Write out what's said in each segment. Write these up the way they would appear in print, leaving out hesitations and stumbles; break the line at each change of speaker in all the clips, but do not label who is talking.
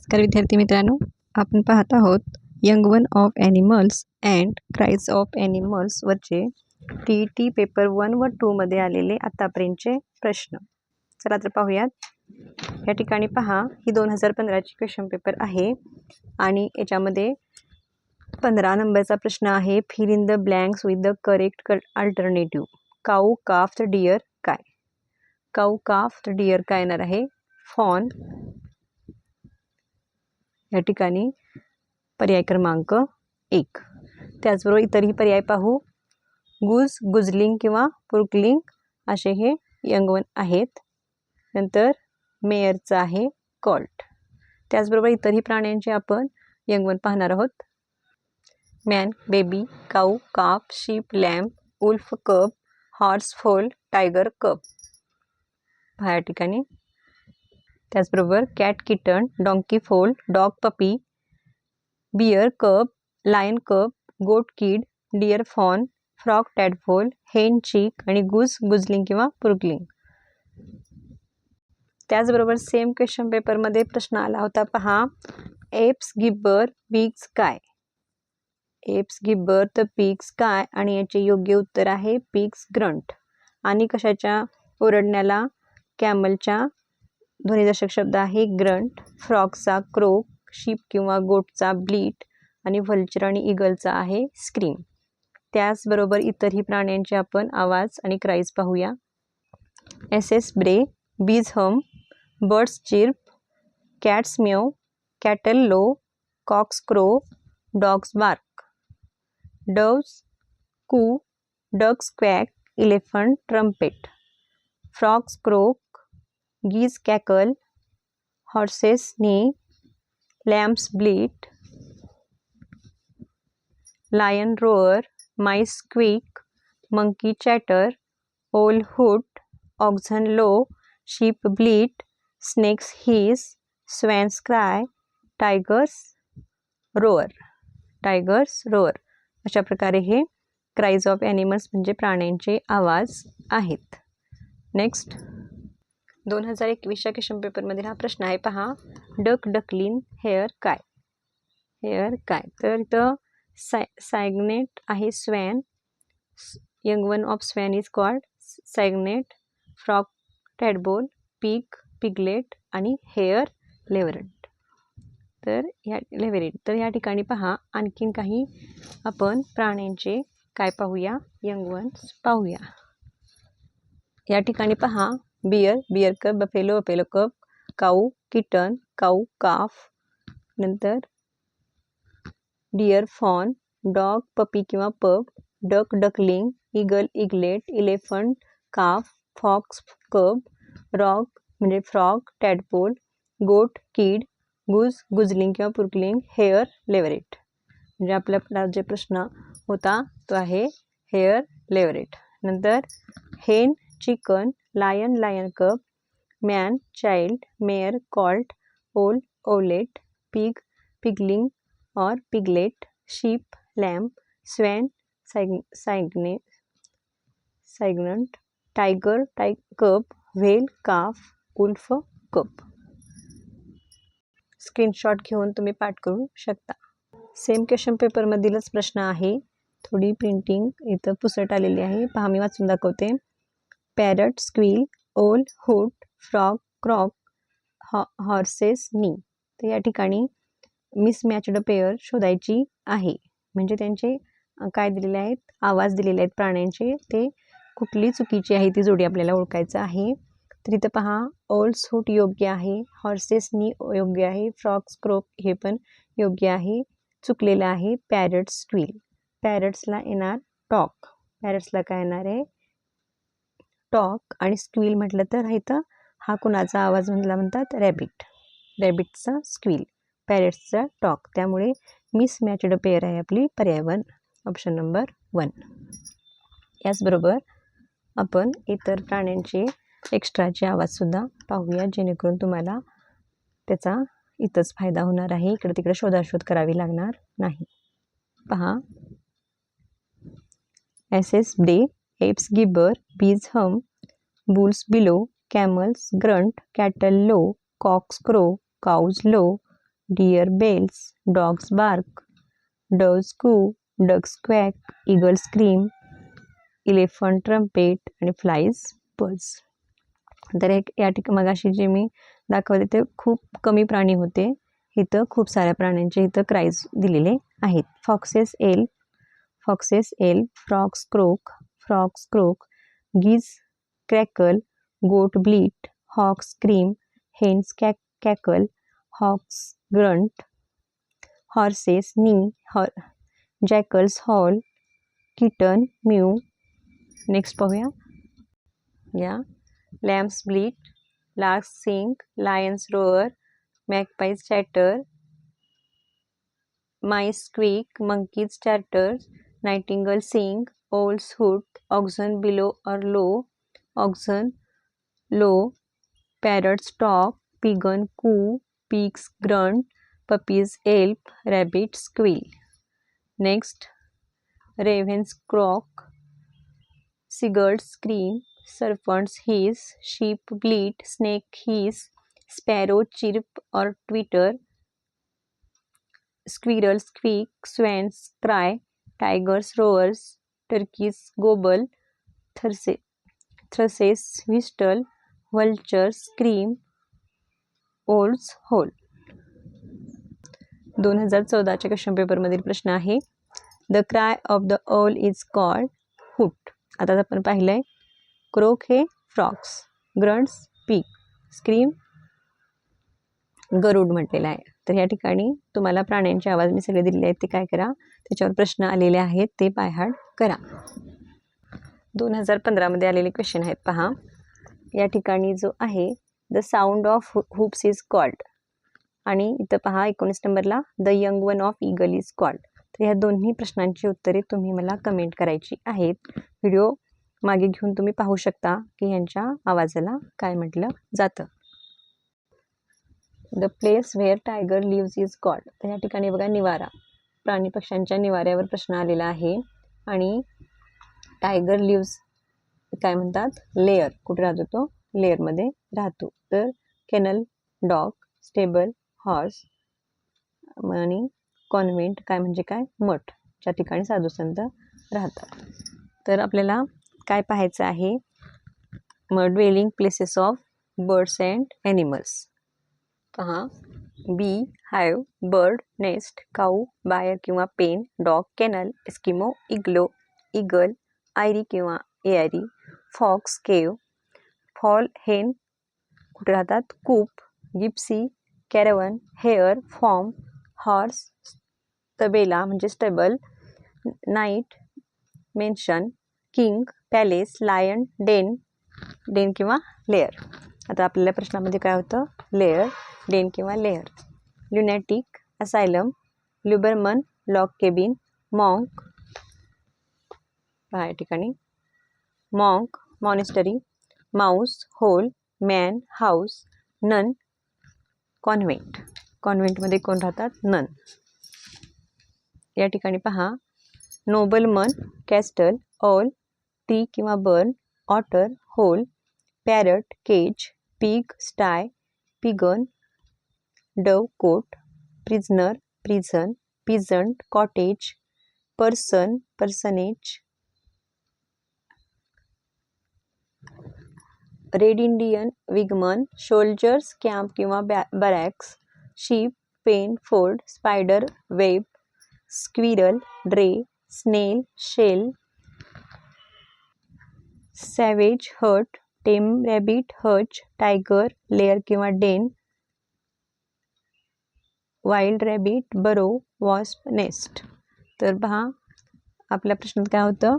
नमस्कार विद्यार्थी मित्रांनो, आपण पाहत आहोत young one of animals and cries of animals वरचे TET पेपर 1 व 2 मध्ये आलेले आतापर्यंतचे प्रश्न. चला तर पाहूयात. या ठिकाणी पहा, ही 2015ची क्वेश्चन पेपर आहे आणि याच्यामध्ये 15 नंबरचा प्रश्न आहे. Fill in the blanks with the correct alternative. Cow, calf, deer काय? काऊ, काफ, डिअर काय येणार आहे? फॉन. या ठिकाणी पर्याय क्रमांक 1. त्याचबरोबर इतरही पर्याय पाहू. गुज, गुजलिंग किंवा पुर्कलिंग असे हे यंग वन आहेत. नंतर मेयरचं आहे कॉल्ट. त्याचबरोबर इतरही प्राण्यांचे आपण यंग वन पाहणार आहोत. मॅन, बेबी, काऊ, काफ, शीप, लॅम्ब, उल्फ, कब, हॉर्स, फोल, टायगर, कब. ह्या ठिकाणी त्याचबरोबर कॅट, किटन, डॉंकी, फोल, डॉग, पपी, बियर, कब, लायन, कब, गोट, किड, डिअर, फॉन, फ्रॉग, टॅडपोल, हेन, चीक आणि गुज, गुजलिंग किंवा पुर्कलिंग. त्याचबरोबर सेम क्वेश्चन पेपरमध्ये प्रश्न आला होता पहा. एप्स गिव्ह बर्थ पिग्स काय? एप्स गिव्ह बर्थ पिग्स काय? आणि याचे योग्य उत्तर आहे पिग्स ग्रंट. आणि कशाच्या ओरडण्याला? कॅमलच्या ध्वनिदर्शक शब्द आहे ग्रंट, फ्रॉगचा क्रोक, शीप किंवा गोटचा ब्लीट आणि व्हल्चर आणि ईगलचा आहे स्क्रीम. त्याचबरोबर इतरही प्राण्यांचे आपण आवाज आणि क्राईज पाहूया. Asses bray, bees hum, birds chirp, cats meow, cattle low, cocks crow, dogs bark. Doves coo, ducks quack, elephant trumpet, frogs croak, geese cackle, horses neigh, lambs bleat, lion roar, mice squeak, monkey chatter, owl hoot, oxen low, sheep bleat, snakes hiss, swans cry, tigers roar. Tigers row or. अशा प्रकारे हे cries of animals म्हणजे प्राण्यांचे आवाज आहेत. Next 2021च्या question पेपरमधील हा प्रश्न आहे पहा. डक, डकलिन, हेअर काय? हेअर काय? तर इथं सायग्नेट आहे swan. Young one of swan is called cygnet, frog, tadpole, pig, piglet आणि हेअर लेव्हरेट. तर या ठिकाणी पहा आणखीन काही आपण प्राण्यांचे काय पाहूया, यंग वन्स पाहूया. या ठिकाणी पहा. Bear, bear cub, buffalo, buffalo cub, cow, kitten, cow, calf. नंतर डिअर, फॉन, डॉग, पपी किंवा pup, duck, duckling, eagle, eaglet, elephant, calf, fox, cub, frog म्हणजे फ्रॉग, टॅडपोल, गोट, किड, गुज, गुजलिंग किंवा पुर्कलिंग, हेअर लेव्हरेट. म्हणजे आपला जे प्रश्न होता तो आहे हेअर लेव्हरेट. नंतर hen, chicken, lion, lion cub, man, child, mare, colt, owl, owlet, pig, pigling और piglet, sheep, lamb, swan, cygnet, tiger, cub, whale, calf, wolf, cub. Screenshot घेऊन तुम्ही पाठ करू शकता. सेम क्वेश्चन पेपरमधीलच प्रश्न आहे. थोडी प्रिंटिंग इथं पुसट आलेली आहे. पहा, मी वाचून दाखवते. पॅरट, स्क्विल, ओल, हुट, फ्रॉग, क्रॉक, हॉर्सेस नी. तर या ठिकाणी मिसमॅच्ड पेअर शोधायची आहे. म्हणजे त्यांचे काय दिलेले आहेत, आवाज दिलेले आहेत प्राण्यांचे, ते कुठली चुकीची आहे ती जोडी आपल्याला ओळखायचं आहे. तर इथं पहा, ओल्स हुट योग्य आहे, हॉर्सेस नी योग्य आहे, फ्रॉग्स क्रोक हे पण योग्य आहे. चुकलेलं आहे पॅरट, स्क्विल. पॅरट्सला येणार टॉक. पॅरट्सला काय येणार आहे टॉक. आणि स्क्विल म्हटलं तर इथं हा कुणाचा आवाज म्हणतात रॅबिट. रॅबिटचा स्क्विल, पॅरेट्सचा टॉक. त्यामुळे मिसमॅच्ड पेअर आहे आपली पर्याय 1, ऑप्शन नंबर 1. याचबरोबर आपण इतर प्राण्यांचे एक्स्ट्राचे आवाजसुद्धा पाहूया, जेणेकरून तुम्हाला त्याचा इथंच फायदा होणार आहे. इकडे तिकडे शोधाशोध करावी लागणार नाही. पहा. एसेस ब्रे, apes gibber, bees hum, bulls bellow, camels grunt, cattle low, cocks crow, cows low, deer bells, dogs bark, doves coo, ducks quack, eagles scream, elephant trumpet आणि flies buzz. तर या ठिकाणी मगाशी जे मी दाखवले ते खूप कमी प्राणी होते. इथं खूप साऱ्या प्राण्यांचे इथं क्राईज दिलेले आहेत. फॉक्सेस एल, frogs croak, geese crackle, goat bleat, hawks scream, hens cackle, hawks grunt, horses neigh, jackals howl, kitten mew. Next पाहूया. lambs bleat, larks sing, lions roar, magpies chatter, mice squeak, monkeys chatter, nightingale sing, owls hoot, oxen bellow or low, parrots talk, pigeon coo, pigs grunt, puppies yelp, rabbits squeal. Next, ravens croak, seagulls scream, serpents hiss, sheep bleat, snake hiss, sparrow chirp or twitter, squirrels squeak, swans cry, tigers roars, turkeys gobble, thrushes whistle, vultures scream, owls howl. 2014च्या question पेपरमधील प्रश्न आहे. The cry of the owl is called hoot. आता आपण पाहिलंय. Croak हे frogs, grunts pig, scream गरुड म्हटलेला आहे. तर या ठिकाणी तुम्हाला प्राण्यांचे आवाज मी सगळे दिलेले आहेत, ते काय करा, त्याच्यावर प्रश्न आलेले आहेत ते बायहार्ट करा. 2015मध्ये आलेले क्वेश्चन आहेत पहा. या ठिकाणी जो आहे the sound of hoops is called, आणि इथं पहा 19 नंबरला the young one of eagle is called. तर ह्या दोन्ही प्रश्नांची उत्तरे तुम्ही मला कमेंट करायची आहेत. व्हिडिओ मागे घेऊन तुम्ही पाहू शकता की ह्यांच्या आवाजाला काय म्हटलं जातं. The place where tiger lives is called. तर ह्या ठिकाणी बघा निवारा, प्राणी पक्ष्यांच्या निवाऱ्यावर प्रश्न आलेला आहे. आणि टायगर लिव्स काय म्हणतात, लेअर. कुठे राहतो तो, लेअरमध्ये राहतो. तर केनल डॉग, स्टेबल हॉर्स आणि कॉन्व्हेंट काय म्हणजे काय, मठ, ज्या ठिकाणी साधू संत राहतात. तर आपल्याला काय पाहायचं आहे, dwelling places of birds and animals. पहा, bee hive, bird nest, cow byre किंवा pen, dog kennel, Eskimo igloo, eagle eyrie किंवा aerie, fox cave, fowl hen कुठे राहतात, coop, gypsy caravan, hare form, horse तबेला म्हणजे stable, knight mansion, king palace, lion den किंवा lair. आता आपल्याला प्रश्नामध्ये काय होतं, लेअर, डेन किंवा lair. Lunatic asylum, lumberman log cabin, monk या ठिकाणी monk monastery, Mouse hole, man house, nun convent. कॉन्व्हेंटमध्ये कोण राहतात, नन. या ठिकाणी पहा, नोबलमन कॅस्टल, ऑल ट्री किंवा barn, otter hole, parrot cage, pig sty, pigeon dove cote, prisoner prison, peasant cottage, parsonage, red Indian wigwam, soldiers camp किंवा barracks, sheep pen fold, spider web, squirrel drey, snail shell, savage hut, tame rabbit hutch, tiger lair किंवा den, wild rabbit burrow, wasp nest. तर पहा, आपल्या प्रश्नात काय होतं,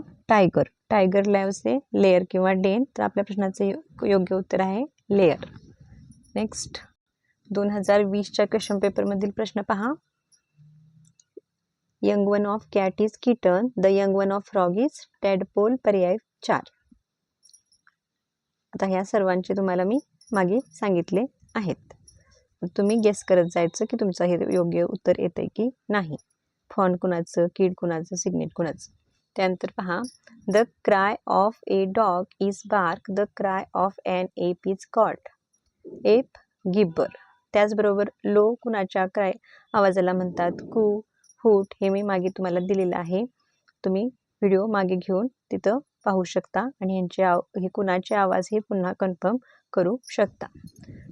tiger लाईव्हचे layer किंवा Den. तर आपल्या प्रश्नाचे योग्य उत्तर आहे लेअर. नेक्स्ट, 2020च्या क्वेश्चन पेपरमधील प्रश्न पहा. Young one of cat is kitten, the young one of frog is tadpole. पर्याय 4. आता ह्या सर्वांचे तुम्हाला मी मागे सांगितले आहेत. तुम्ही गेस करत जायचं की तुमचं हे योग्य उत्तर येतंय की नाही. फॉन कुणाचं, किड कुणाचं, सिग्नेट कुणाचं. त्यानंतर पहा, the cry of a dog is bark, the cry of an ape is called. Ape gibber. त्याचबरोबर लो कुणाच्या काय आवाजाला म्हणतात, कू, हूट हे मी मागे तुम्हाला दिलेलं आहे. तुम्ही व्हिडिओ मागे घेऊन तिथं पाहू शकता आणि यांचे हे कुणाचे आवाज हे पुन्हा कन्फर्म करू शकता.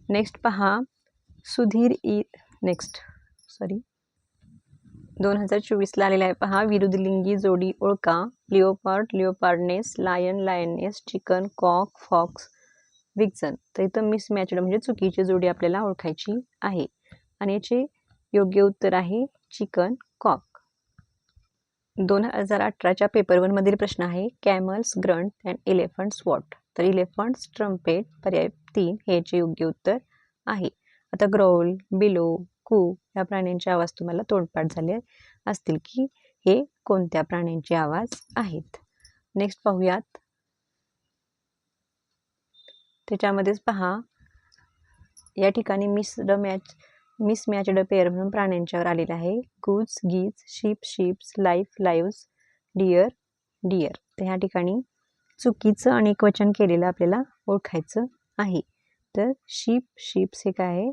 नेक्स्ट पहा सुधीर 2024ला आलेला आहे पहा. विरुद्धलिंगी जोडी ओळखा. Leopard, leopardess, lion, lioness, chicken, cock, fox, vixen. तर इथं मिसमॅचड म्हणजे चुकीची जोडी आपल्याला ओळखायची आहे आणि याचे योग्य उत्तर आहे चिकन कॉक. 2018च्या पेपर 1 मधील प्रश्न आहे camels grunt and elephants what. तर इलेफंट्स ट्रम्पेट पर्याय 3 हे याचे योग्य उत्तर आहे. आता ग्रौल, बिलो, कू या प्राण्यांचे आवाज तुम्हाला तोंडपाठ झाले असतील की हे कोणत्या प्राण्यांचे आवाज आहेत. नेक्स्ट पाहूयात. त्याच्यामध्येच पहा या ठिकाणी मिसमॅचड पेअर म्हणून प्राण्यांच्यावर आलेला आहे. गूज, गीज, शीप्स, लाईव्स, डिअर. तर ह्या ठिकाणी चुकीचं अनेक वचन केलेलं आपल्याला ओळखायचं आहे. तर शीप्स हे काय आहे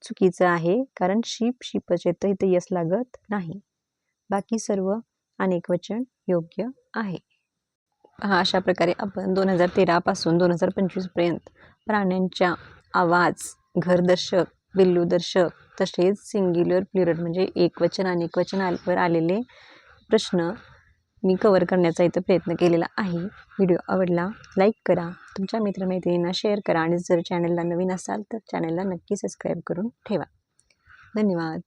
चुकीचं आहे कारण शीपच येतं इथं यस लागत नाही. बाकी सर्व अनेक वचन योग्य आहे. अशा प्रकारे आपण 2013 पासून 2025 पर्यंत प्राण्यांच्या आवाज, घरदर्शक, बिल्लूदर्शक तसेच सिंग्युलर प्लुरल म्हणजे एकवचन अनेकवचनावर आलेले प्रश्न मी कव्हर करण्याचा इथं प्रयत्न केलेला आहे. व्हिडिओ आवडला लाईक करा, तुमच्या मित्रमैत्रिणींना शेअर करा आणि जर चॅनलला नवीन असाल तर चॅनलला नक्की सबस्क्राईब करून ठेवा. धन्यवाद.